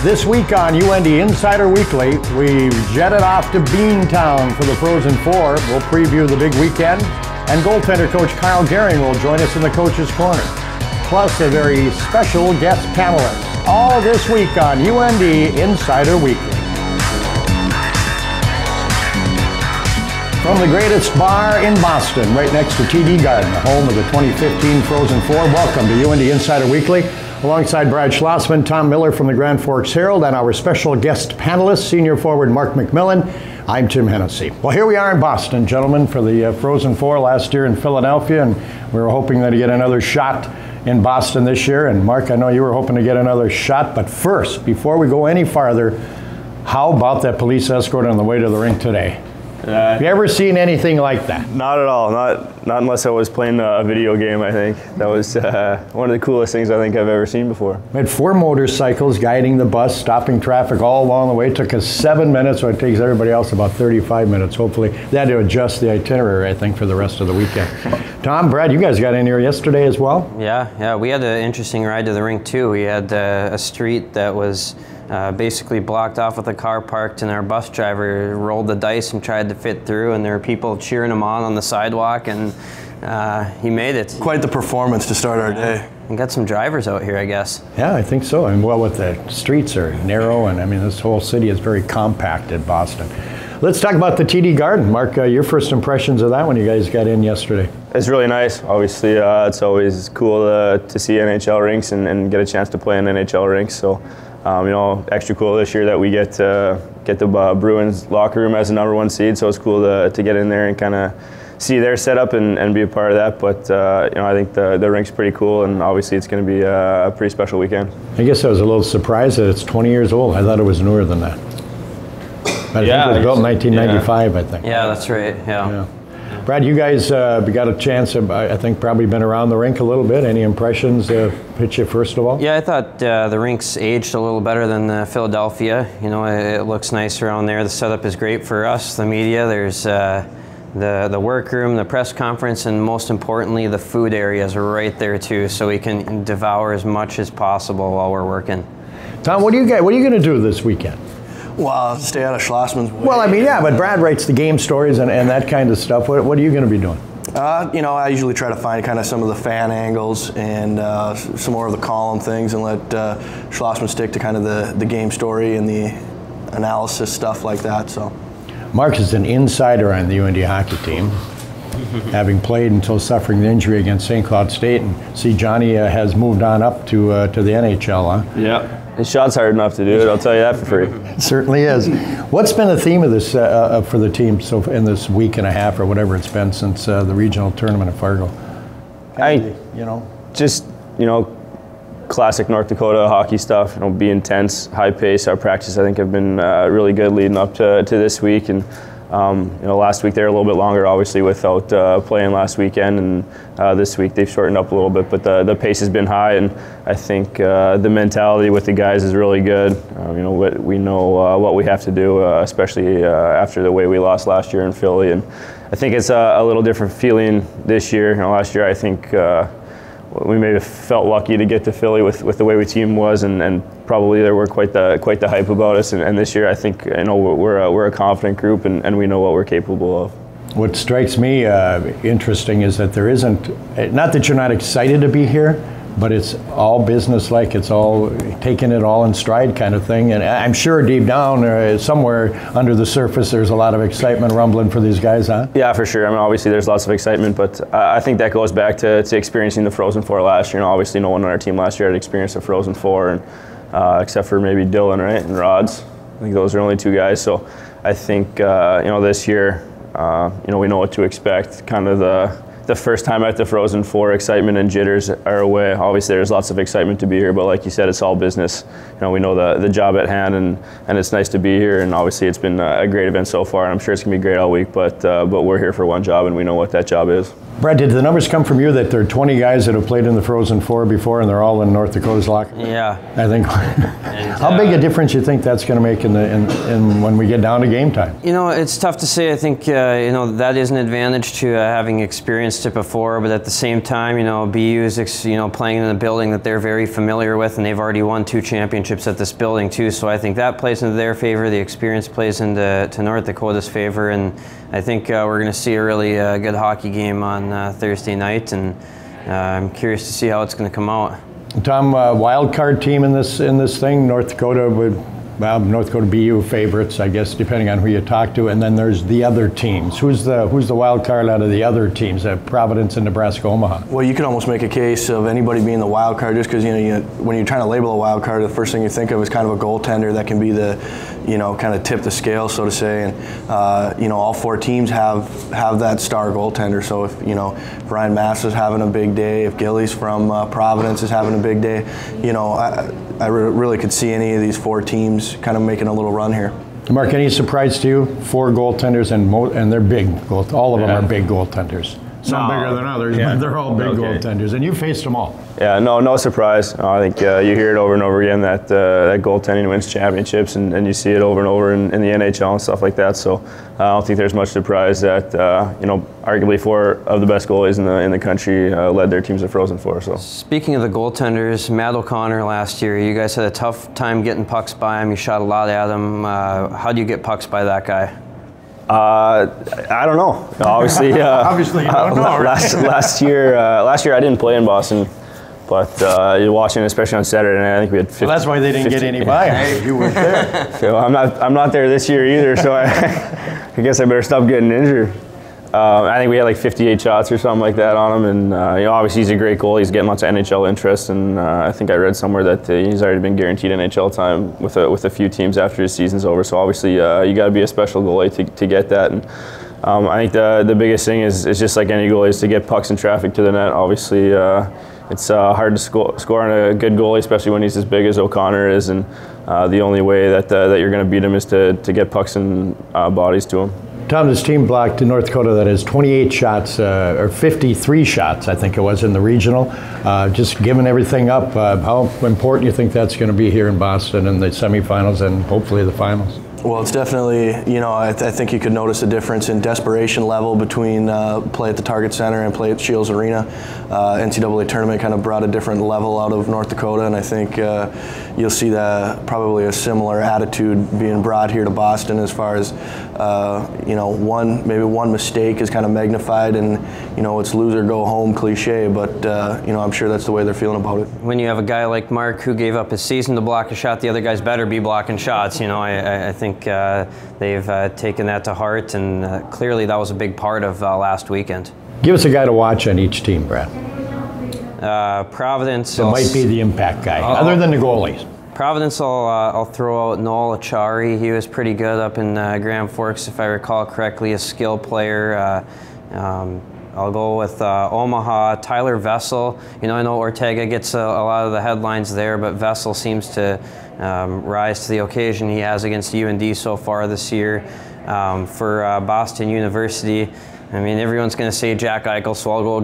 This week on UND Insider Weekly, we jetted off to Beantown for the Frozen Four. We'll preview the big weekend, and goaltender coach Karl Goehring will join us in the Coach's Corner. Plus a very special guest panelist. All this week on UND Insider Weekly. From the greatest bar in Boston, right next to TD Garden, the home of the 2015 Frozen Four, welcome to UND Insider Weekly. Alongside Brad Schlossman, Tom Miller from the Grand Forks Herald, and our special guest panelist, senior forward Mark McMillan, I'm Tim Hennessy. Well, here we are in Boston, gentlemen, for the Frozen Four last year in Philadelphia, and we were hoping that to get another shot in Boston this year. And Mark, I know you were hoping to get another shot, but first, before we go any farther, how about that police escort on the way to the rink today? Have you ever seen anything like that? Not at all. Not unless I was playing a video game, I think. That was one of the coolest things I think I've ever seen before. We had 4 motorcycles guiding the bus, stopping traffic all along the way. It took us 7 minutes, so it takes everybody else about 35 minutes, hopefully. They had to adjust the itinerary, I think, for the rest of the weekend. Tom, Brad, you guys got in here yesterday as well? Yeah, we had an interesting ride to the rink too. We had a street that was basically blocked off with a car parked, and our bus driver rolled the dice and tried to fit through, and there were people cheering him on the sidewalk, and he made it. Quite the performance to start our day. We got some drivers out here, I guess. Yeah, I think so. And well, with the streets are narrow, and I mean, this whole city is very compacted, Boston. Let's talk about the TD Garden. Mark, your first impressions of that when you guys got in yesterday? It's really nice. Obviously, it's always cool to see NHL rinks and get a chance to play in NHL rinks. So, you know, extra cool this year that we get the Bruins locker room as the #1 seed. So it's cool to get in there and kind of see their setup and be a part of that. But you know, I think the rink's pretty cool, and obviously it's going to be a pretty special weekend. I guess I was a little surprised that it's 20 years old. I thought it was newer than that. But I think it was built in 1995, I think. Yeah, that's right. Yeah. Brad, you guys got a chance, I think, probably been around the rink a little bit. Any impressions hit you first of all? Yeah, I thought the rink's aged a little better than Philadelphia. You know, it looks nice around there. The setup is great for us, the media. There's the workroom, the press conference, and most importantly, the food areas are right there too, so we can devour as much as possible while we're working. Tom, what are you going to do this weekend? Well, stay out of Schlossman's way. Well, I mean, yeah, but Brad writes the game stories and that kind of stuff. What are you going to be doing? You know, I usually try to find kind of some of the fan angles and some more of the column things, and let Schlossman stick to kind of the game story and the analysis stuff like that. So, Mark is an insider on the UND hockey team, having played until suffering the injury against St. Cloud State. And see, Johnny has moved on up to the NHL, huh? Yeah. His shot's hard enough to do it, I'll tell you that for free. It certainly is. What's been the theme of this for the team so in this week and a half or whatever it's been since the regional tournament at Fargo? Just, you know, classic North Dakota hockey stuff. You know, be intense, high pace. Our practice, I think, have been really good leading up to this week. And you know, last week they were a little bit longer, obviously, without playing last weekend, and this week they've shortened up a little bit. But the pace has been high, and I think the mentality with the guys is really good. You know, we know what we have to do, especially after the way we lost last year in Philly, and I think it's a little different feeling this year. You know, last year I think we may have felt lucky to get to Philly with the way our team was, and probably there were quite the hype about us. And this year, I think, you know, we're a confident group, and we know what we're capable of. What strikes me interesting is that there isn't, not that you're not excited to be here, but it's all business-like. It's all taking it all in stride kind of thing. And I'm sure deep down, somewhere under the surface, there's a lot of excitement rumbling for these guys, huh? Yeah, for sure. I mean, obviously there's lots of excitement, but I think that goes back to experiencing the Frozen Four last year. You know, obviously no one on our team last year had experienced the Frozen Four, and except for maybe Dylan, right, and Rods. I think those are only 2 guys. So I think, you know, this year, you know, we know what to expect. Kind of the first time at the Frozen Four, excitement and jitters are away. Obviously, there's lots of excitement to be here, but like you said, it's all business. You know, we know the job at hand, and it's nice to be here. And obviously, it's been a great event so far, and I'm sure it's gonna be great all week. But we're here for one job, and we know what that job is. Brad, did the numbers come from you that there are 20 guys that have played in the Frozen Four before and they're all in North Dakota's locker? Yeah. I think. How big a difference you think that's going to make in when we get down to game time? You know, it's tough to say. I think, you know, that is an advantage to having experienced it before, but at the same time, you know, BU is, you know, playing in a building that they're very familiar with, and they've already won 2 championships at this building too, so I think that plays into their favor. The experience plays into North Dakota's favor, and I think we're going to see a really good hockey game on Thursday night, and I'm curious to see how it's going to come out. Tom, wild card team in this thing. North Dakota North Dakota BU favorites, I guess, depending on who you talk to, and then there's the other teams. Who's the wild card out of the other teams? Providence and Nebraska, Omaha. Well, you could almost make a case of anybody being the wild card, just because when you're trying to label a wild card, the first thing you think of is kind of a goaltender that can be the, kind of tip the scale, so to say. And all 4 teams have that star goaltender. So if Ryan Mass is having a big day, if Gillies from Providence is having a big day, I really could see any of these 4 teams kind of making a little run here. Mark, any surprise to you? 4 goaltenders and they're big. All of them are big goaltenders. Some bigger than others, but they're all big goaltenders, and you faced them all. Yeah, no surprise. I think you hear it over and over again that that goaltending wins championships, and you see it over and over in the NHL and stuff like that. So I don't think there's much surprise that arguably 4 of the best goalies in the country led their teams to Frozen Four. So speaking of the goaltenders, Matt O'Connor last year, you guys had a tough time getting pucks by him. You shot a lot at him. How do you get pucks by that guy? I don't know. Obviously, obviously you don't know. Last year I didn't play in Boston, but you're watching, especially on Saturday night. I think we had 50. Well, that's why they didn't get any by. You weren't there. So I'm not there this year either. So I guess I better stop getting injured. I think we had like 58 shots or something like that on him, and obviously he's a great goalie. He's getting lots of NHL interest, and I think I read somewhere that he's already been guaranteed NHL time with a few teams after his season's over. So obviously you got to be a special goalie to get that. And I think the biggest thing is just like any goalie is to get pucks and traffic to the net. Obviously it's hard to score on a good goalie, especially when he's as big as O'Connor is, and the only way that you're going to beat him is to get pucks and bodies to him. Tom, this team blocked in North Dakota that has 28 shots, or 53 shots, I think it was, in the regional. Just giving everything up, how important you think that's going to be here in Boston in the semifinals and hopefully the finals? Well, it's definitely, I think you could notice a difference in desperation level between play at the Target Center and play at Shields Arena. NCAA tournament kind of brought a different level out of North Dakota, and I think you'll see that probably a similar attitude being brought here to Boston as far as, maybe one mistake is kind of magnified, and, it's lose or go home cliche, but, I'm sure that's the way they're feeling about it. When you have a guy like Mark who gave up his season to block a shot, the other guys better be blocking shots. I think they've taken that to heart, and clearly that was a big part of last weekend. Give us a guy to watch on each team, Brad. Providence. That might be the impact guy, other than the goalies. Providence, I'll throw out Noel Achari. He was pretty good up in Grand Forks, if I recall correctly, a skill player. I'll go with Omaha, Tyler Vessel. I know Ortega gets a lot of the headlines there, but Vessel seems to rise to the occasion. He has against UND so far this year. For Boston University, everyone's going to say Jack Eichel, so I'll go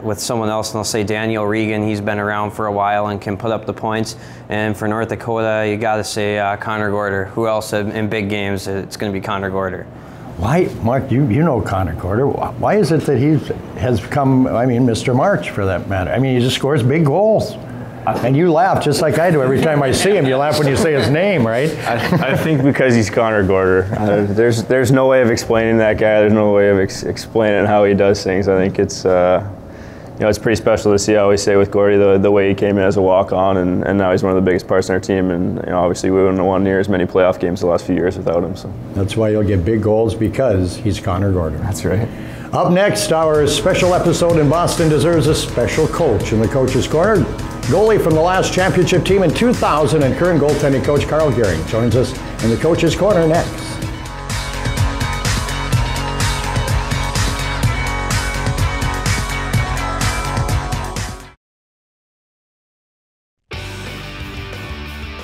with someone else, and I'll say Daniel Regan. He's been around for a while and can put up the points. And for North Dakota, you got to say Connor Gorder. Who else in big games? It's going to be Connor Gorder. Why, Mark, you know Connor Gorder. Why is it that he has become, Mr. March for that matter? He just scores big goals. And you laugh just like I do every time I see him. You laugh when you say his name, right? I think because he's Connor Gorder. There's no way of explaining that guy. There's no way of explaining how he does things. I think it's it's pretty special to see, I always say with Gordy, the way he came in as a walk-on, and now he's one of the biggest parts in our team. And obviously we wouldn't have won near as many playoff games the last few years without him. So that's why you'll get big goals, because he's Connor Gorder. That's right. Up next, our special episode in Boston deserves a special coach in the Coach's Corner. Goalie from the last championship team in 2000 and current goaltending coach Karl Goehring joins us in the Coach's Corner next.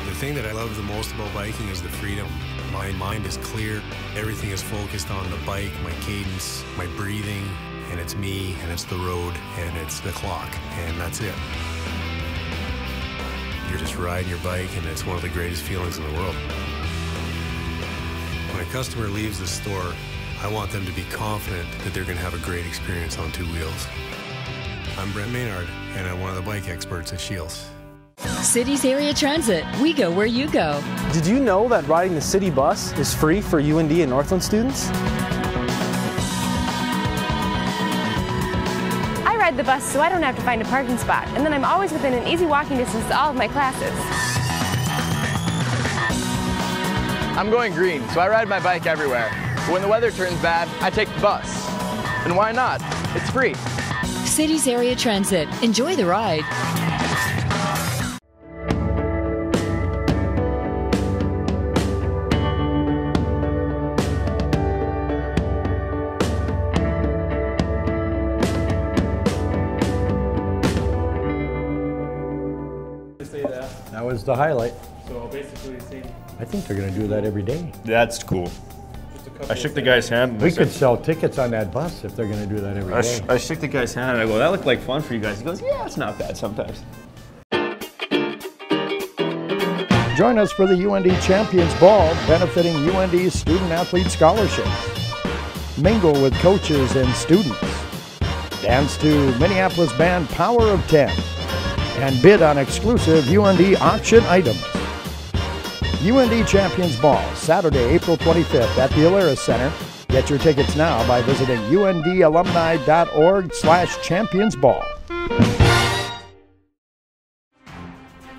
The thing that I love the most about biking is the freedom. My mind is clear. Everything is focused on the bike, my cadence, my breathing, and it's me, and it's the road, and it's the clock, and that's it. You're just riding your bike, and it's one of the greatest feelings in the world. When a customer leaves the store, I want them to be confident that they're going to have a great experience on two wheels. I'm Brent Maynard, and I'm one of the bike experts at Shields. Cities Area Transit. We go where you go. Did you know that riding the city bus is free for UND and Northland students? I ride the bus so I don't have to find a parking spot, and then I'm always within an easy walking distance to all of my classes. I'm going green, so I ride my bike everywhere. But when the weather turns bad, I take the bus. And why not? It's free. Cities Area Transit. Enjoy the ride. That was the highlight. So basically the same. I think they're going to do that every day. That's cool. I shook the guy's hand. We could sell tickets on that bus if they're going to do that every day. I shook the guy's hand and I go, that looked like fun for you guys. He goes, yeah, it's not bad sometimes. Join us for the UND Champions Ball, benefiting UND's student-athlete scholarships. Mingle with coaches and students. Dance to Minneapolis band Power of 10. And bid on exclusive UND auction items. UND Champions Ball, Saturday, April 25th at the Alara Center. Get your tickets now by visiting undalumni.org/championsball.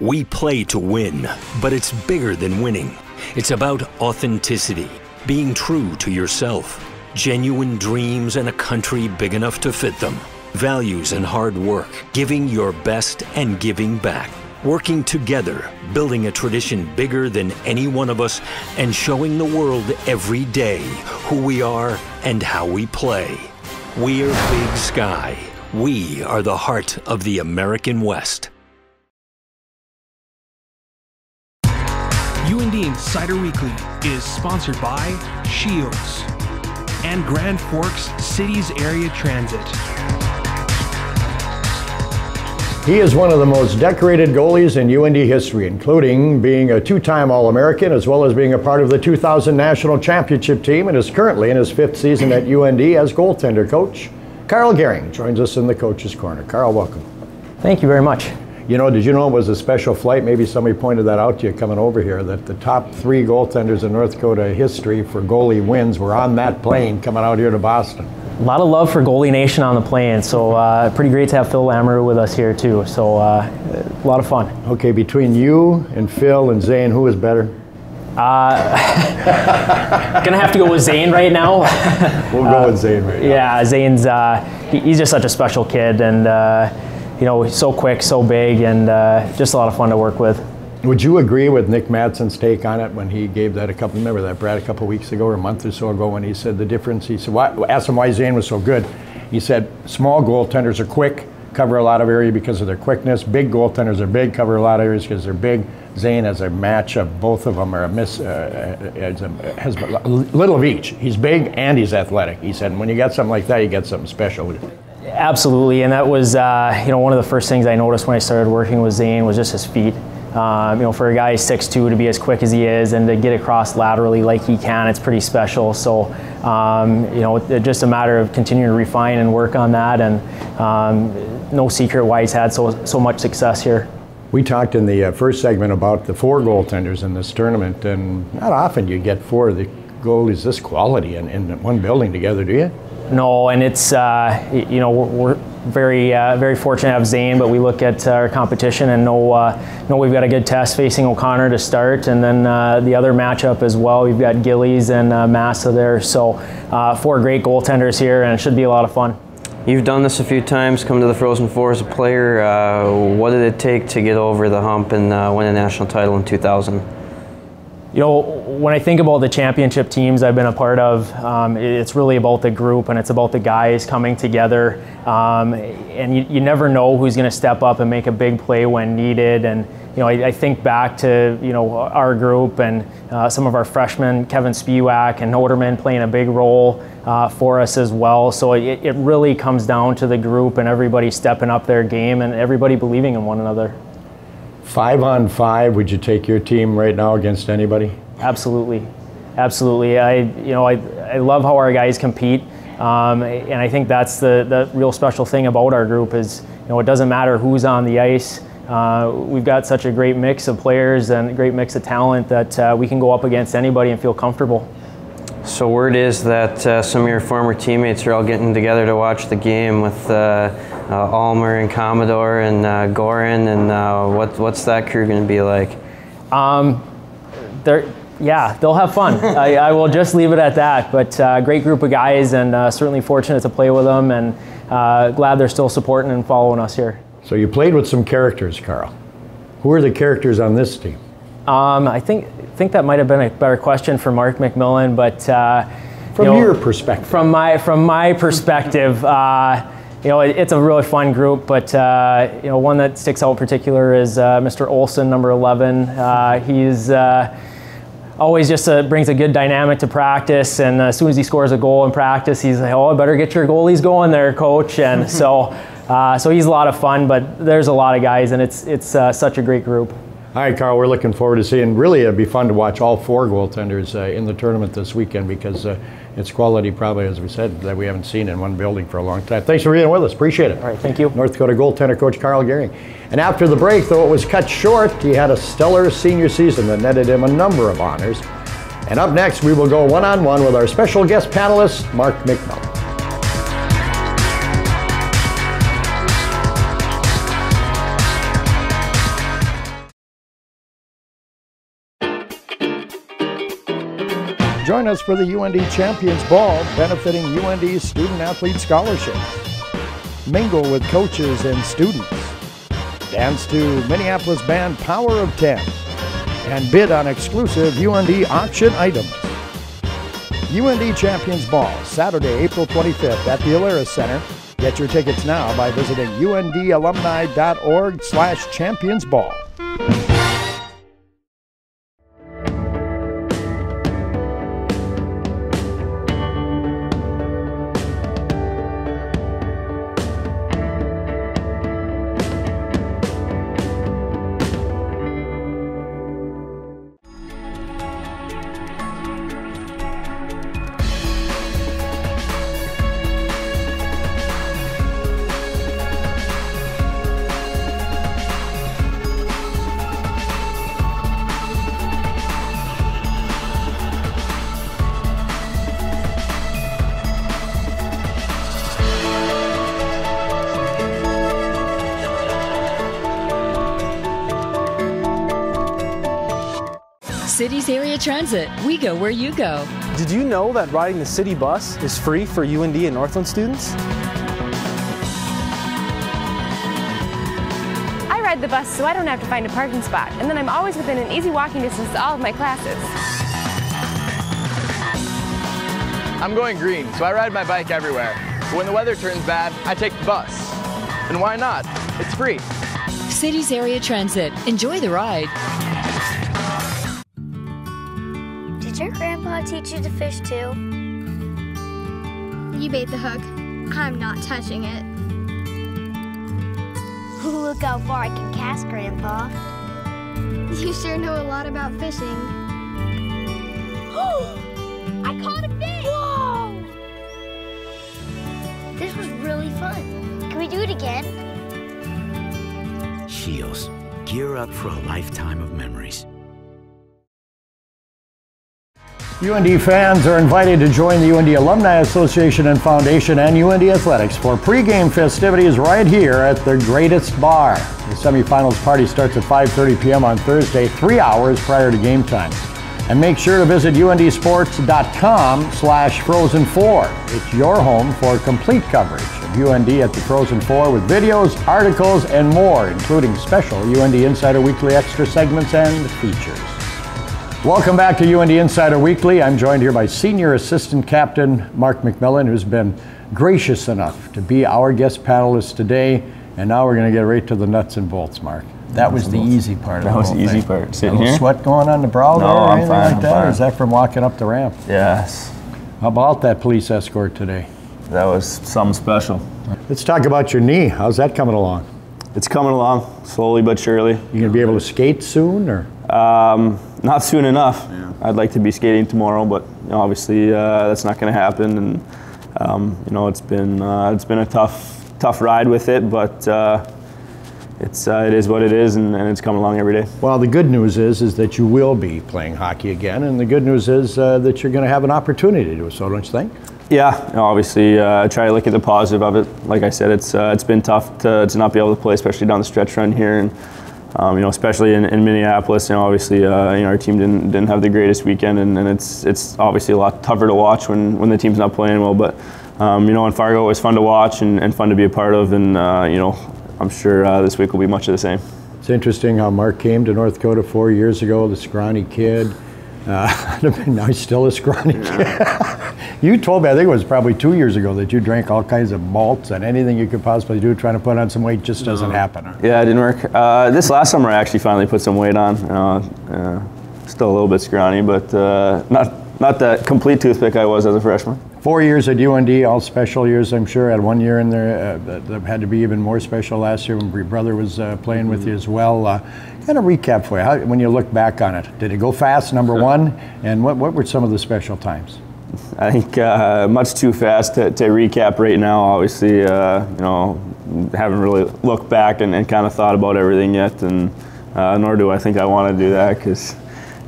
We play to win, but it's bigger than winning. It's about authenticity, being true to yourself, genuine dreams and a country big enough to fit them, values and hard work, giving your best and giving back. Working together, building a tradition bigger than any one of us, and showing the world every day who we are and how we play. We are Big Sky. We are the heart of the American West. UND Insider Weekly is sponsored by Shields and Grand Forks Cities Area Transit. He is one of the most decorated goalies in UND history, including being a two-time All-American as well as being a part of the 2000 National Championship team, and is currently in his 5th season at UND as goaltender coach. Karl Goehring joins us in the Coach's Corner. Karl, welcome. Thank you very much. You know, did you know it was a special flight? Maybe somebody pointed that out to you coming over here, that the top 3 goaltenders in North Dakota history for goalie wins were on that plane coming out here to Boston. A lot of love for Goalie Nation on the plane, so pretty great to have Phil Lamoureux with us here too, so a lot of fun. Okay, between you and Phil and Zane, who is better? Gonna have to go with Zane right now. We'll go with Zane right now. Yeah, Zane's, he's just such a special kid, and you know, he's so quick, so big, and just a lot of fun to work with. Would you agree with Nick Madsen's take on it when he gave that remember that, Brad, a couple weeks ago or a month or so ago, when he said the difference? He said, asked him why Zane was so good. He said, small goaltenders are quick, cover a lot of area because of their quickness. Big goaltenders are big, cover a lot of areas because they're big. Zane has a match of both of them, or has a little of each. He's big and he's athletic. He said, and when you got something like that, you get something special. Absolutely, and that was you know, one of the first things I noticed when I started working with Zane was just his feet. You know, for a guy 6'2" to be as quick as he is and to get across laterally like he can, it's pretty special. So, you know, it's just a matter of continuing to refine and work on that, and no secret why he's had so much success here. We talked in the first segment about the 4 goaltenders in this tournament, and not often you get 4 of the goalies this quality in one building together, do you? No, and it's, you know, we're very fortunate to have Zane, but we look at our competition and know we've got a good test facing O'Connor to start, and then the other matchup as well, we've got Gillies and Massa there, so 4 great goaltenders here, and it should be a lot of fun. You've done this a few times, come to the Frozen Four as a player. What did it take to get over the hump and win a national title in 2000? You know, when I think about the championship teams I've been a part of, it's really about the group and it's about the guys coming together. And you never know who's going to step up and make a big play when needed. And you know, I think back to, you know, our group and some of our freshmen, Kevin Spiewak and Noterman playing a big role for us as well. So it really comes down to the group and everybody stepping up their game and everybody believing in one another. 5-on-5, would you take your team right now against anybody? Absolutely, absolutely. I love how our guys compete, and I think that's the real special thing about our group is, you know, it doesn't matter who's on the ice. We've got such a great mix of players and a great mix of talent that we can go up against anybody and feel comfortable. So word is that some of your former teammates are all getting together to watch the game with Almer and Commodore and Goehring, and what's that crew going to be like? Yeah, they'll have fun. I will just leave it at that. But great group of guys, and certainly fortunate to play with them, and glad they're still supporting and following us here. So you played with some characters, Karl. Who are the characters on this team? I think that might have been a better question for Mark McMillan, but from your perspective, from my perspective, you know, it's a really fun group. But you know, one that sticks out in particular is Mr. Olsen, number 11. He's always just brings a good dynamic to practice, and as soon as he scores a goal in practice, he's like, "Oh, I better get your goalies going there, coach." And so he's a lot of fun. But there's a lot of guys, and it's such a great group. All right, Karl, we're looking forward to seeing. Really, it'd be fun to watch all 4 goaltenders in the tournament this weekend because it's quality, probably, as we said, that we haven't seen in one building for a long time. Thanks for being with us. Appreciate it. All right, thank you. North Dakota goaltender coach Karl Goehring. And after the break, though it was cut short, he had a stellar senior season that netted him a number of honors. And up next, we will go one-on-one with our special guest panelist, Mark McMillan. Join us for the UND Champions Ball, benefiting UND's student-athlete scholarships. Mingle with coaches and students. Dance to Minneapolis band Power of 10. And bid on exclusive UND auction items. UND Champions Ball, Saturday, April 25th at the Alaris Center. Get your tickets now by visiting undalumni.org/championsball. Cities Area Transit. We go where you go. Did you know that riding the city bus is free for UND and Northland students? I ride the bus so I don't have to find a parking spot, and then I'm always within an easy walking distance to all of my classes. I'm going green, so I ride my bike everywhere. But when the weather turns bad, I take the bus. And why not? It's free. Cities Area Transit. Enjoy the ride. Did your grandpa teach you to fish too? You bait the hook. I'm not touching it. Look how far I can cast, Grandpa. You sure know a lot about fishing. I caught a fish! Whoa! This was really fun. Can we do it again? Shields. Gear up for a lifetime of memories. UND fans are invited to join the UND Alumni Association and Foundation and UND Athletics for pregame festivities right here at the Greatest Bar. The semifinals party starts at 5:30 p.m. on Thursday, 3 hours prior to game time. And make sure to visit undsports.com/Frozen4. It's your home for complete coverage of UND at the Frozen Four with videos, articles, and more, including special UND Insider Weekly extra segments and features. Welcome back to UND Insider Weekly. I'm joined here by Senior Assistant Captain Mark McMillan, who's been gracious enough to be our guest panelist today. And now we're going to get right to the nuts and bolts, Mark. That was the easy part. That was the easy part. Sitting here? Sweat going on the brow there or anything like that? Or is that from walking up the ramp? Yes. How about that police escort today? That was something special. Let's talk about your knee. How's that coming along? It's coming along, slowly but surely. You going to be able to skate soon, or? Not soon enough. Yeah. I'd like to be skating tomorrow, but obviously that's not going to happen. And it's been a tough ride with it, but it is what it is, and it's coming along every day. Well, the good news is that you will be playing hockey again, and the good news is that you're going to have an opportunity to do so, don't you think? Yeah, obviously I try to look at the positive of it. Like I said, it's been tough to not be able to play, especially down the stretch run here, and especially in Minneapolis. Obviously our team didn't have the greatest weekend, and it's obviously a lot tougher to watch when the team's not playing well. But in Fargo, it was fun to watch and fun to be a part of, and I'm sure this week will be much of the same. It's interesting how Mark came to North Dakota 4 years ago, the scrawny kid. Now he's still a scrawny kid. You told me, I think it was probably 2 years ago, that you drank all kinds of malts and anything you could possibly do trying to put on some weight just doesn't happen. Yeah, it didn't work. This last summer I actually finally put some weight on. Still a little bit scrawny, but not the complete toothpick I was as a freshman. 4 years at UND, all special years, I'm sure. Had 1 year in there that had to be even more special last year when your brother was playing with you as well. Kind of recap for you, when you look back on it. Did it go fast, number one? And what were some of the special times? I think much too fast to recap right now. Obviously, haven't really looked back and kind of thought about everything yet, and nor do I think I want to do that, because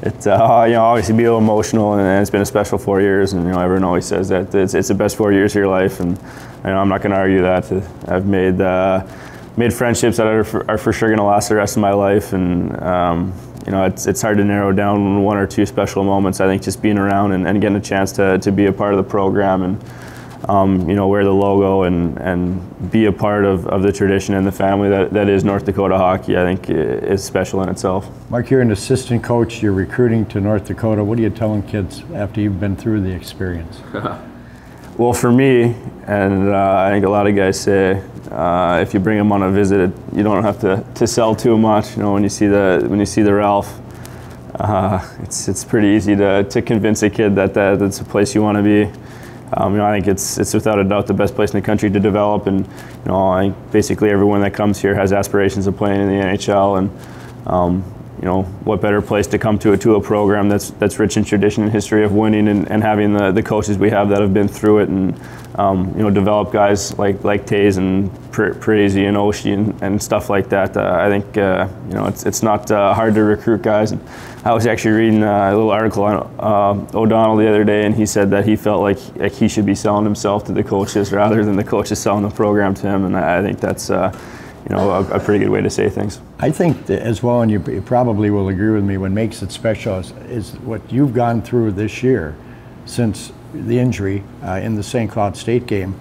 it's obviously be a little emotional, and it's been a special 4 years, and everyone always says that it's the best 4 years of your life, and I'm not going to argue that. I've made friendships that are for sure going to last the rest of my life, and it's hard to narrow down one or two special moments. I think just being around and getting a chance to be a part of the program and wear the logo and be a part of the tradition and the family that is North Dakota hockey, I think is special in itself. Mark, you're an assistant coach, you're recruiting to North Dakota. What are you telling kids after you've been through the experience? Well, for me, and I think a lot of guys say, if you bring them on a visit, you don't have to sell too much. When you see the Ralph, it's pretty easy to convince a kid that that's a place you want to be. I think it's without a doubt the best place in the country to develop, and I think basically everyone that comes here has aspirations of playing in the NHL, and what better place to come to a program that's rich in tradition and history of winning, and having the coaches we have that have been through it, and develop guys like Taze and Prezi and Oshie and stuff like that. I think it's not hard to recruit guys. And I was actually reading a little article on O'Donnell the other day, and he said that he felt like he should be selling himself to the coaches rather than the coaches selling the program to him, and I think that's a pretty good way to say things. I think as well, and you probably will agree with me, what makes it special is what you've gone through this year since the injury in the St. Cloud State game.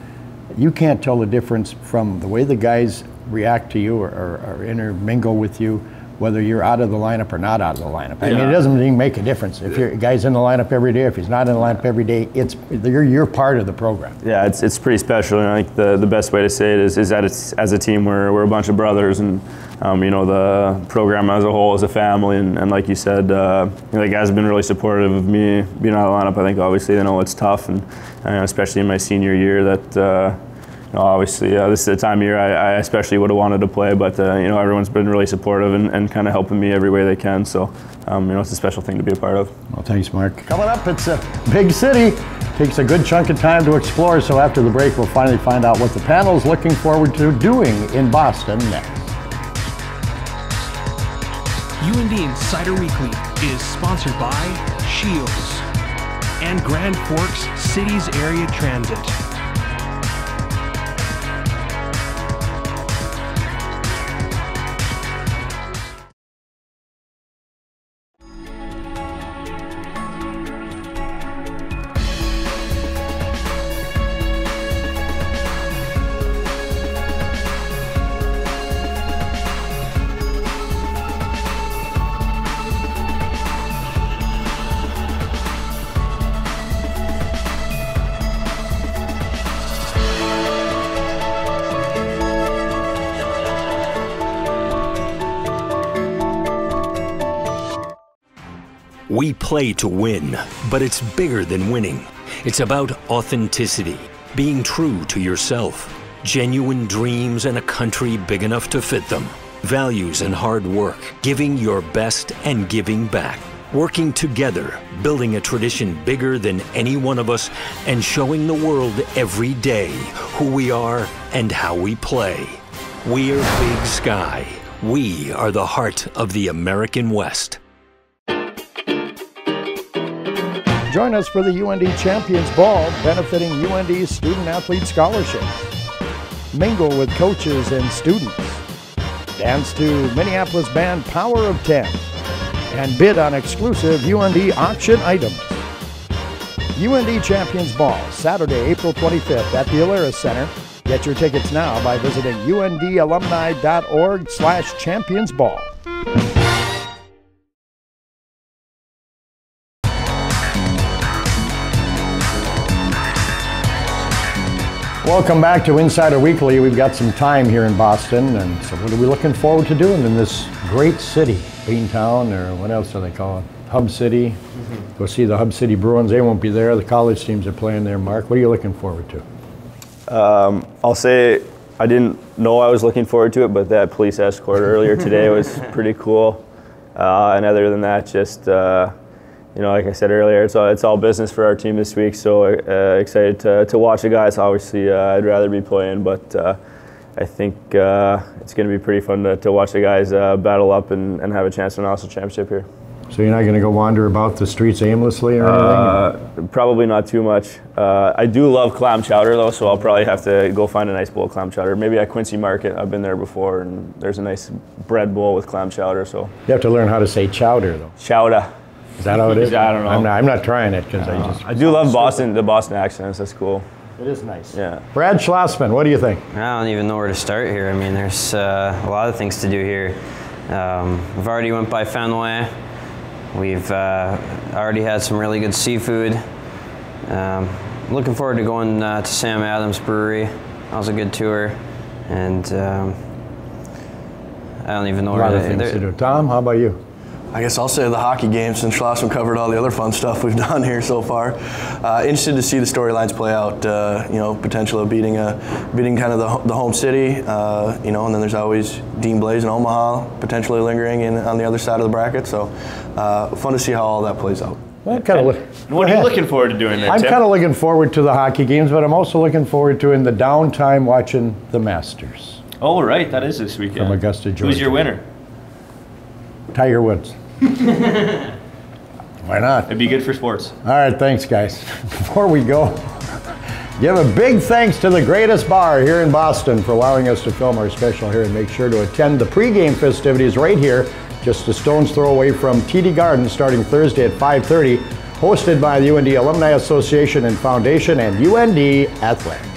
You can't tell the difference from the way the guys react to you or intermingle with you, whether you're out of the lineup or not out of the lineup. I mean, it doesn't even make a difference. If your guy's in the lineup every day, if he's not in the lineup every day, you're part of the program. Yeah, it's pretty special. And I think the best way to say it is that it's, as a team, we're a bunch of brothers, and the program as a whole is a family. And like you said, the guys have been really supportive of me being out of the lineup. I think obviously they know it's tough, and especially in my senior year that. Obviously, this is the time of year I especially would have wanted to play, but everyone's been really supportive and kind of helping me every way they can. So, it's a special thing to be a part of. Well, thanks, Mark. Coming up, it's a big city. Takes a good chunk of time to explore. So after the break, we'll finally find out what the panel is looking forward to doing in Boston next. UND Insider Weekly is sponsored by Shields and Grand Forks Cities Area Transit. We play to win, but it's bigger than winning. It's about authenticity, being true to yourself, genuine dreams and a country big enough to fit them, values and hard work, giving your best and giving back, working together, building a tradition bigger than any one of us, and showing the world every day who we are and how we play. We're Big Sky. We are the heart of the American West. Join us for the UND Champions Ball, benefiting UND's student-athlete scholarships. Mingle with coaches and students. Dance to Minneapolis band Power of 10. And bid on exclusive UND auction items. UND Champions Ball, Saturday, April 25th at the Alaris Center. Get your tickets now by visiting undalumni.org/championsball. Welcome back to Insider Weekly. We've got some time here in Boston, and so what are we looking forward to doing in this great city? Beantown, or what else do they call it? Hub City. Go see the Hub City Bruins. They won't be there. The college teams are playing there. Mark, what are you looking forward to? I'll say I didn't know I was looking forward to it, but that police escort earlier today was pretty cool. And other than that, just you know, like I said earlier, it's all business for our team this week. So excited to watch the guys. Obviously, I'd rather be playing, but I think it's going to be pretty fun to watch the guys battle up and have a chance to win a national championship here. So you're not going to go wander about the streets aimlessly or anything? Probably not too much. I do love clam chowder though, so I'll probably have to go find a nice bowl of clam chowder. Maybe at Quincy Market. I've been there before, and there's a nice bread bowl with clam chowder. So you have to learn how to say chowder though. Chowder. Is that how it is? I don't know. I'm not trying it because I do love the Boston accents. That's cool. It is nice. Yeah. Brad Schlossman, what do you think? I don't even know where to start here. I mean, there's a lot of things to do here. We've already went by Fenway. We've already had some really good seafood. Looking forward to going to Sam Adams Brewery. That was a good tour. And I don't even know where to do. Tom, how about you? I guess I'll say the hockey game, since Schlossman covered all the other fun stuff we've done here so far. Interested to see the storylines play out. You know, potential of beating kind of the home city. You know, and then there's always Dean Blaze in Omaha potentially lingering on the other side of the bracket. So fun to see how all that plays out. Well, what are you looking forward to doing there, I'm Tim? kind of looking forward to the hockey games, but I'm also looking forward to in the downtime watching the Masters. Oh, right, that is this weekend. From Augusta, Georgia. Who's your winner? Tiger Woods. Why not? It'd be good for sports. All right, thanks, guys. Before we go, give a big thanks to the Greatest Bar here in Boston for allowing us to film our special here, and make sure to attend the pregame festivities right here, just a stone's throw away from TD Garden, starting Thursday at 5:30, hosted by the UND Alumni Association and Foundation and UND Athletics.